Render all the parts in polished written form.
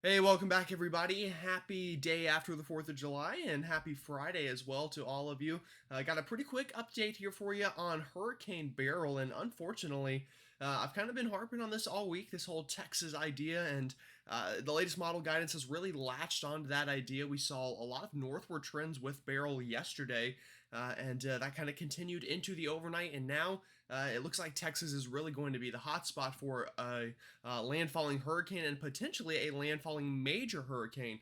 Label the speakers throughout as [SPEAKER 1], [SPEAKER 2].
[SPEAKER 1] Hey, welcome back, everybody. Happy day after the 4th of July and happy Friday as well to all of you. I got a pretty quick update here for you on Hurricane Beryl, and unfortunately, I've kind of been harping on this all week, this whole Texas idea, and the latest model guidance has really latched onto that idea. We saw a lot of northward trends with Beryl yesterday, and that kind of continued into the overnight, and now it looks like Texas is really going to be the hotspot for a landfalling hurricane and potentially a landfalling major hurricane.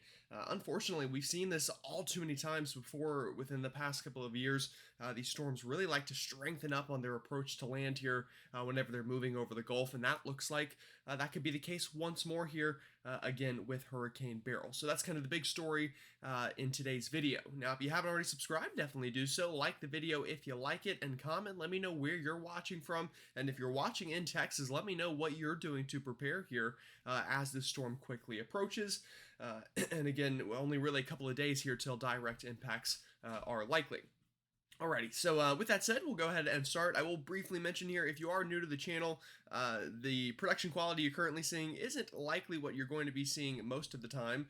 [SPEAKER 1] Unfortunately, we've seen this all too many times before within the past couple of years. These storms really like to strengthen up on their approach to land here whenever they're moving over the Gulf, and that looks like that could be the case once more here again with Hurricane Beryl. So that's kind of the big story in today's video. Now, if you haven't already subscribed, definitely do so. Like the video if you like it, and comment. Let me know where you're watching from, and if you're watching in Texas, let me know what you're doing to prepare here as this storm quickly approaches. And again, only really a couple of days here till direct impacts are likely. Alrighty, so with that said, we'll go ahead and start. I will briefly mention here, if you are new to the channel, the production quality you're currently seeing isn't likely what you're going to be seeing most of the time.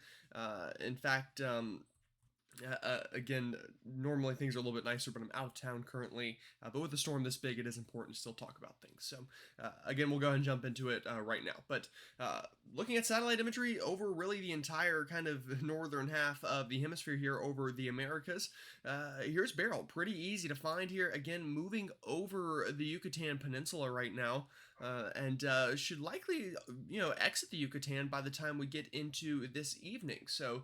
[SPEAKER 1] In fact, again, normally things are a little bit nicer, but I'm out of town currently. But with a storm this big, it is important to still talk about things. So, again, we'll go ahead and jump into it right now. But looking at satellite imagery over really the entire kind of northern half of the hemisphere here over the Americas, here's Beryl. Pretty easy to find here. Again, moving over the Yucatan Peninsula right now. And should likely, exit the Yucatan by the time we get into this evening. So,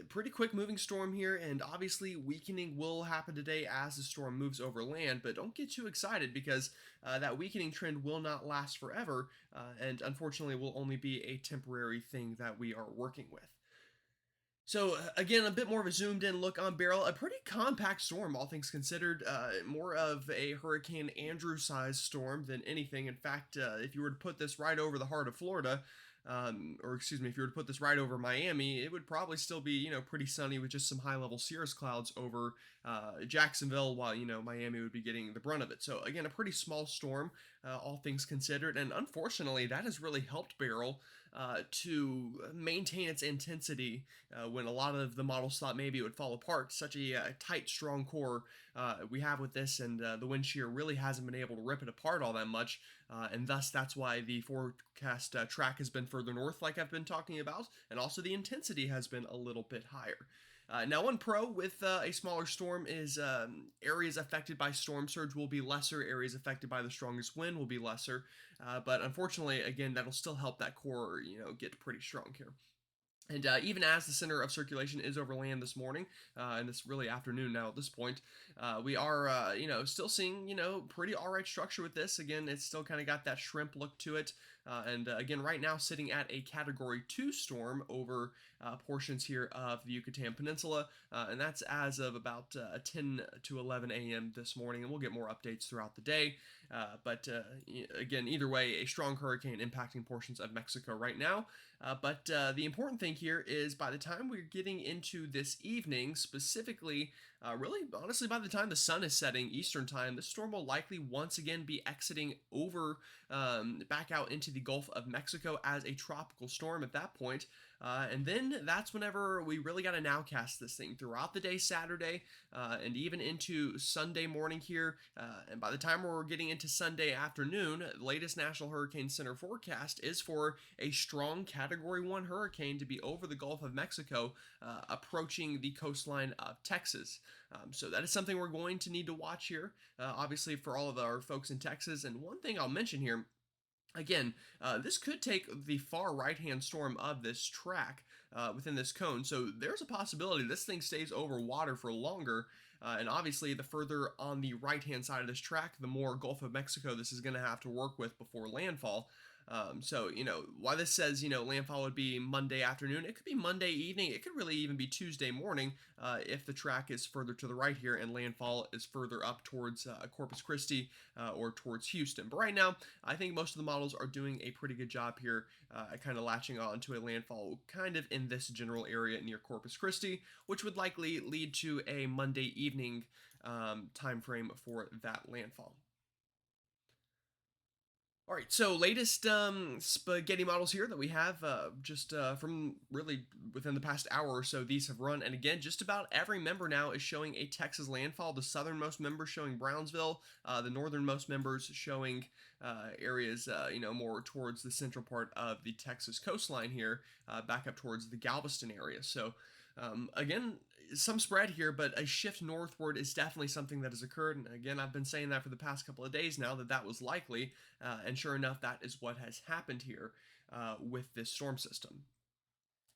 [SPEAKER 1] pretty quick moving storm here, and obviously weakening will happen today as the storm moves over land, but don't get too excited because that weakening trend will not last forever, and unfortunately will only be a temporary thing that we are working with. So again, a bit more of a zoomed in look on Beryl. A pretty compact storm, all things considered. More of a Hurricane Andrew sized storm than anything. In fact, if you were to put this right over the heart of Florida, or excuse me, if you were to put this right over Miami, it would probably still be pretty sunny with just some high level cirrus clouds over Jacksonville, while Miami would be getting the brunt of it. So again, a pretty small storm, all things considered, and unfortunately, that has really helped Beryl to maintain its intensity when a lot of the models thought maybe it would fall apart. Such a tight, strong core we have with this, and the wind shear really hasn't been able to rip it apart all that much, and thus that's why the forecast track has been further north, like I've been talking about, and also the intensity has been a little bit higher. Now, one pro with a smaller storm is areas affected by storm surge will be lesser. Areas affected by the strongest wind will be lesser. But unfortunately, again, that'll still help that core, get pretty strong here. And even as the center of circulation is over land this morning, and it's really afternoon now at this point, we are, still seeing, pretty all right structure with this. Again, it's still kind of got that shrimp look to it. And again, right now sitting at a Category 2 storm over portions here of the Yucatan Peninsula, and that's as of about 10 to 11 a.m. this morning, and we'll get more updates throughout the day. But again, either way, a strong hurricane impacting portions of Mexico right now. But the important thing here is by the time we're getting into this evening, specifically, really honestly, by the time the sun is setting Eastern time, this storm will likely once again be exiting over back out into the Gulf of Mexico as a tropical storm at that point. And then that's whenever we really got to nowcast this thing throughout the day Saturday and even into Sunday morning here. And by the time we're getting into Sunday afternoon, the latest National Hurricane Center forecast is for a strong Category 1 hurricane to be over the Gulf of Mexico, approaching the coastline of Texas. So that is something we're going to need to watch here, obviously, for all of our folks in Texas. And one thing I'll mention here, again, this could take the far right-hand storm of this track within this cone. So there's a possibility this thing stays over water for longer. And obviously, the further on the right-hand side of this track, the more Gulf of Mexico this is going to have to work with before landfall. So, why this says, landfall would be Monday afternoon, it could be Monday evening, it could really even be Tuesday morning if the track is further to the right here and landfall is further up towards Corpus Christi or towards Houston. But right now, I think most of the models are doing a pretty good job here, kind of latching on to a landfall kind of in this general area near Corpus Christi, which would likely lead to a Monday evening time frame for that landfall. All right, so latest spaghetti models here that we have just from really within the past hour or so, these have run. And again, just about every member now is showing a Texas landfall. The southernmost members showing Brownsville, the northernmost members showing areas, more towards the central part of the Texas coastline here, back up towards the Galveston area. So again, some spread here, but a shift northward is definitely something that has occurred. And again, I've been saying that for the past couple of days now that that was likely. And sure enough, that is what has happened here with this storm system.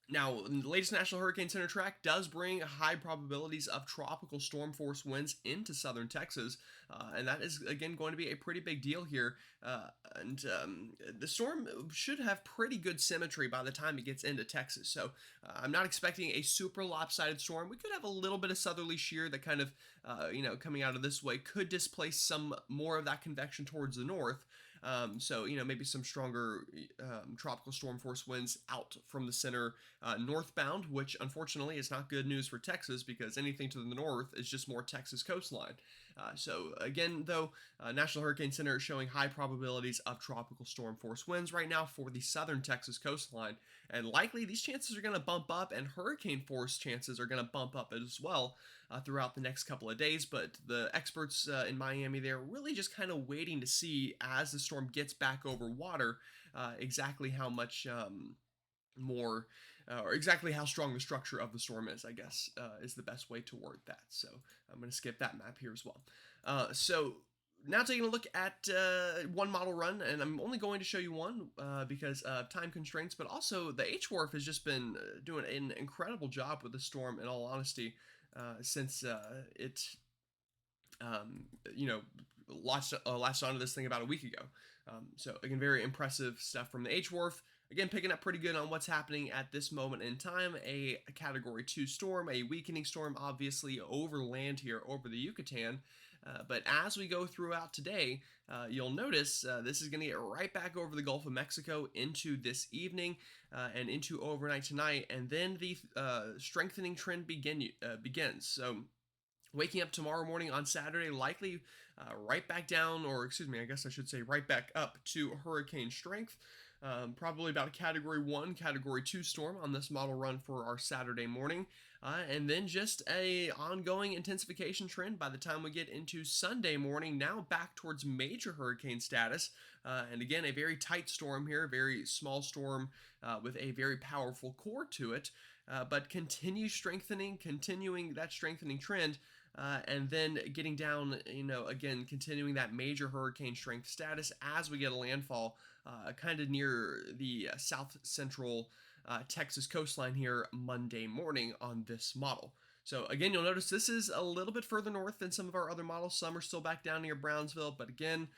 [SPEAKER 1] Now, the latest National Hurricane Center track does bring high probabilities of tropical storm force winds into southern Texas, and that is again going to be a pretty big deal here. And the storm should have pretty good symmetry by the time it gets into Texas. So I'm not expecting a super lopsided storm. We could have a little bit of southerly shear that kind of, coming out of this way could displace some more of that convection towards the north. So, maybe some stronger tropical storm force winds out from the center northbound, which unfortunately is not good news for Texas because anything to the north is just more Texas coastline. So again, though, National Hurricane Center is showing high probabilities of tropical storm force winds right now for the southern Texas coastline, and likely these chances are going to bump up, and hurricane force chances are going to bump up as well throughout the next couple of days. But the experts in Miami, they're really just kind of waiting to see as the storm gets back over water exactly how much more or exactly how strong the structure of the storm is, I guess, is the best way to word that. So I'm going to skip that map here as well. So now taking a look at one model run, and I'm only going to show you one because of time constraints, but also the H-Wharf has just been doing an incredible job with the storm, in all honesty, since it, um, you know, latched onto this thing about a week ago. So again, very impressive stuff from the H-Wharf. Again, picking up pretty good on what's happening at this moment in time. A Category 2 storm, a weakening storm, obviously over land here over the Yucatan. But as we go throughout today, you'll notice this is going to get right back over the Gulf of Mexico into this evening and into overnight tonight. And then the strengthening trend begins. So waking up tomorrow morning on Saturday, likely right back down, or excuse me, I guess I should say right back up to hurricane strength. Probably about a Category 1, Category 2 storm on this model run for our Saturday morning. And then just a ongoing intensification trend by the time we get into Sunday morning, now back towards major hurricane status. And again, a very tight storm here, very small storm with a very powerful core to it. But continue strengthening, continuing that strengthening trend. And then getting down, again, continuing that major hurricane strength status as we get a landfall kind of near the south central Texas coastline here Monday morning on this model. So again, you'll notice this is a little bit further north than some of our other models. Some are still back down near Brownsville, but again,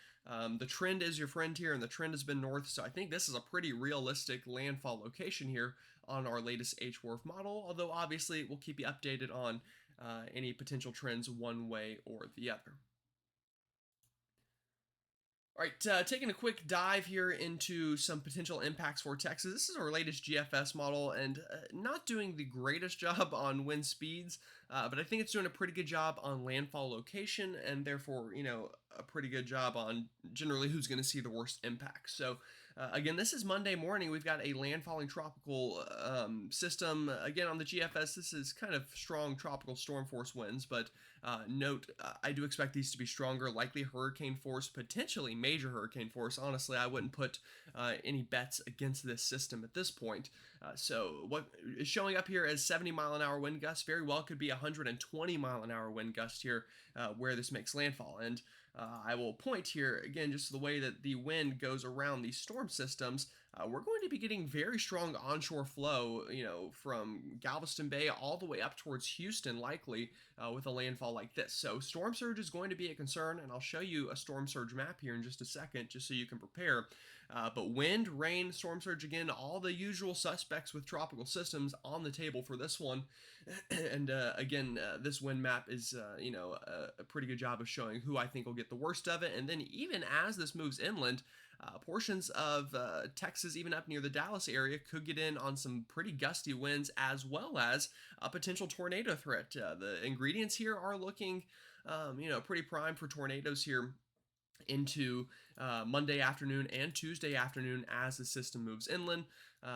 [SPEAKER 1] the trend is your friend here, and the trend has been north. So I think this is a pretty realistic landfall location here on our latest H-Wharf model, although obviously we'll keep you updated on any potential trends one way or the other. All right, taking a quick dive here into some potential impacts for Texas. This is our latest GFS model, and not doing the greatest job on wind speeds, but I think it's doing a pretty good job on landfall location, and therefore, a pretty good job on generally who's going to see the worst impact. So, again, this is Monday morning. We've got a landfalling tropical system. Again, on the GFS, this is kind of strong tropical storm force winds, but note, I do expect these to be stronger, likely hurricane force, potentially major hurricane force. Honestly, I wouldn't put any bets against this system at this point. So what is showing up here as 70-mile-an-hour wind gusts very well could be 120-mile-an-hour wind gust here where this makes landfall. And I will point here, again, just the way that the wind goes around these storm systems, we're going to be getting very strong onshore flow, from Galveston Bay all the way up towards Houston, likely, with a landfall like this. So storm surge is going to be a concern, and I'll show you a storm surge map here in just a second, just so you can prepare. But wind, rain, storm surge, again, all the usual suspects with tropical systems on the table for this one. And again, this wind map is, a pretty good job of showing who I think will get the worst of it. And then even as this moves inland, portions of Texas, even up near the Dallas area, could get in on some pretty gusty winds, as well as a potential tornado threat. The ingredients here are looking, pretty prime for tornadoes here into Monday afternoon and Tuesday afternoon as the system moves inland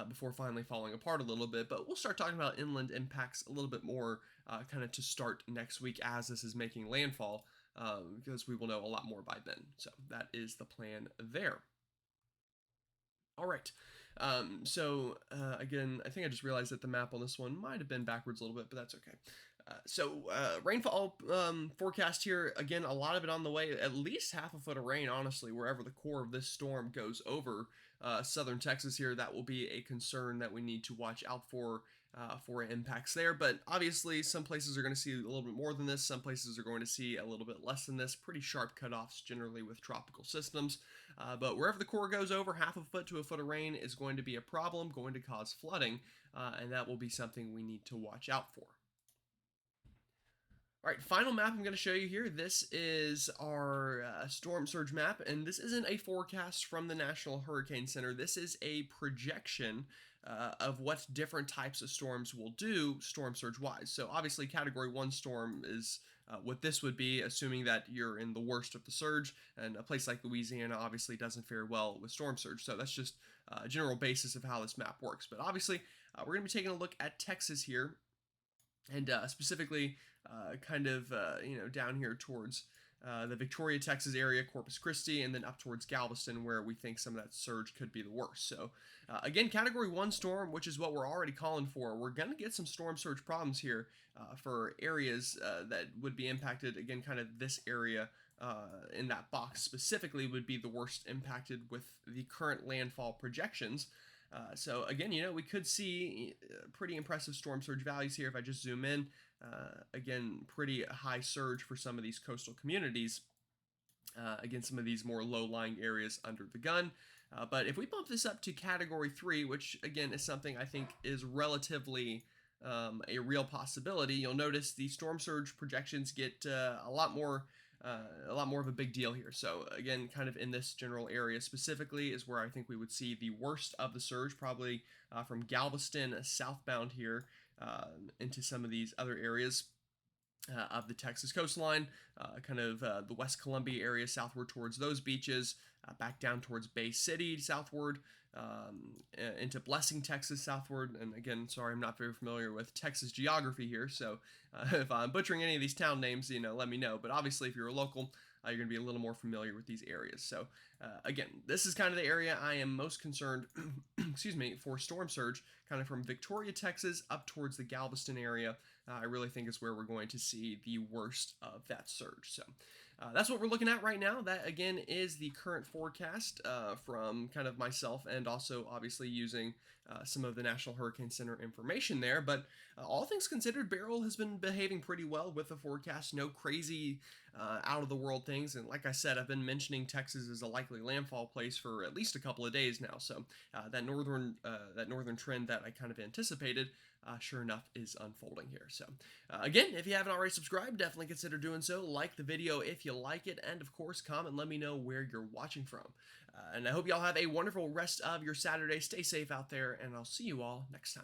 [SPEAKER 1] before finally falling apart a little bit. But we'll start talking about inland impacts a little bit more kind of to start next week as this is making landfall because we will know a lot more by then. So that is the plan there. All right. Again, I think I just realized that the map on this one might have been backwards a little bit, but that's okay. Rainfall forecast here again. A lot of it on the way. At least half a foot of rain, honestly, wherever the core of this storm goes over southern Texas here. That will be a concern that we need to watch out for impacts there. But obviously, some places are going to see a little bit more than this. Some places are going to see a little bit less than this. Pretty sharp cutoffs generally with tropical systems. But wherever the core goes over, half a foot to a foot of rain is going to be a problem, going to cause flooding, and that will be something we need to watch out for. All right, final map I'm going to show you here. This is our storm surge map, and this isn't a forecast from the National Hurricane Center. This is a projection of what different types of storms will do storm surge wise. So obviously Category 1 storm is what this would be, assuming that you're in the worst of the surge, and a place like Louisiana obviously doesn't fare well with storm surge. So that's just a general basis of how this map works. But obviously we're going to be taking a look at Texas here, and specifically down here towards the Victoria, Texas area, Corpus Christi, and then up towards Galveston, where we think some of that surge could be the worst. So again, Category 1 storm, which is what we're already calling for. We're going to get some storm surge problems here for areas that would be impacted. Again, kind of this area in that box specifically would be the worst impacted with the current landfall projections. So again, we could see pretty impressive storm surge values here if I just zoom in. Again, pretty high surge for some of these coastal communities. Again, some of these more low-lying areas under the gun. But if we bump this up to Category 3, which again is something I think is relatively a real possibility, you'll notice the storm surge projections get a lot more of a big deal here. So again, kind of in this general area specifically is where I think we would see the worst of the surge, probably from Galveston southbound here into some of these other areas of the Texas coastline, the West Columbia area southward towards those beaches, back down towards Bay City southward, into Blessing, Texas southward. And again, sorry, I'm not very familiar with Texas geography here, so if I'm butchering any of these town names, let me know. But obviously, if you're a local, you're going to be a little more familiar with these areas. So again, this is kind of the area I am most concerned, excuse me, for storm surge, kind of from Victoria, Texas, up towards the Galveston area. I really think is where we're going to see the worst of that surge. So that's what we're looking at right now. That, again, is the current forecast from kind of myself, and also obviously using some of the National Hurricane Center information there. But all things considered, Beryl has been behaving pretty well with the forecast. No crazy out-of-the-world things. And like I said, I've been mentioning Texas as a likely landfall place for at least a couple of days now. So that northern trend that I kind of anticipated, sure enough, is unfolding here. So again, if you haven't already subscribed, definitely consider doing so. Like the video if you like it, and of course, comment, let me know where you're watching from. And I hope y'all have a wonderful rest of your Saturday. Stay safe out there, and I'll see you all next time.